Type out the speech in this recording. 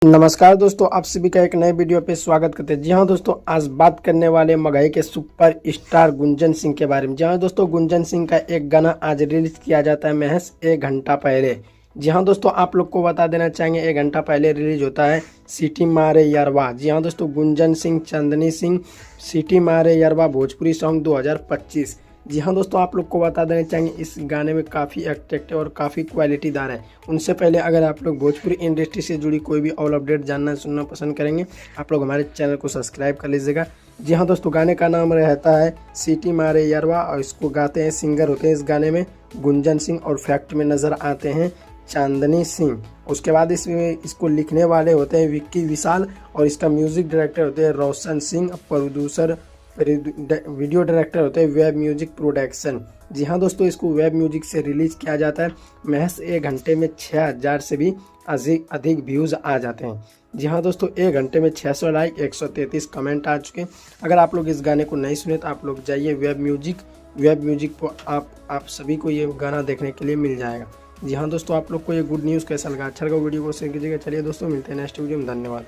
नमस्कार दोस्तों, आप सभी का एक नए वीडियो पे स्वागत करते हैं। जी हाँ दोस्तों, आज बात करने वाले मगही के सुपर स्टार गुंजन सिंह के बारे में। जी हाँ दोस्तों, गुंजन सिंह का एक गाना आज रिलीज किया जाता है महज 1 घंटा पहले। जी हाँ दोस्तों, आप लोग को बता देना चाहेंगे 1 घंटा पहले रिलीज होता है सिटी मारे यरवा। जी हाँ दोस्तों, गुंजन सिंह, चांदनी सिंह, सिटी मारे यरवा भोजपुरी सॉन्ग 2025। जी हाँ दोस्तों, आप लोग को बता देना चाहेंगे इस गाने में काफ़ी अट्रैक्टिव और काफ़ी क्वालिटीदार है। उनसे पहले अगर आप लोग भोजपुरी इंडस्ट्री से जुड़ी कोई भी ऑल अपडेट जानना सुनना पसंद करेंगे, आप लोग हमारे चैनल को सब्सक्राइब कर लीजिएगा। जी हाँ दोस्तों, गाने का नाम रहता है सिटी मारे यरवा और इसको गाते हैं, सिंगर होते हैं इस गाने में गुंजन सिंह और फैक्ट में नज़र आते हैं चांदनी सिंह। उसके बाद इसको लिखने वाले होते हैं विक्की विशाल और इसका म्यूजिक डायरेक्टर होते हैं Roshan Singh, producer video director होते हैं वेब म्यूजिक प्रोडक्शन। जी हाँ दोस्तों, इसको वेब म्यूजिक से रिलीज किया जाता है। महज 1 घंटे में 6000 से भी अधिक व्यूज़ आ जाते हैं। जी हाँ दोस्तों, 1 घंटे में 600 लाइक, 133 कमेंट आ चुके हैं। अगर आप लोग इस गाने को नहीं सुने तो आप लोग जाइए वेब म्यूजिक पर आप सभी को ये गाना देखने के लिए मिल जाएगा। जी हाँ दोस्तों, आप लोग को ये गुड न्यूज़ कैसा लगा? अच्छा लगा वीडियो को शेयर कीजिएगा। चलिए दोस्तों, मिलते हैं नेक्स्ट वीडियो में। धन्यवाद।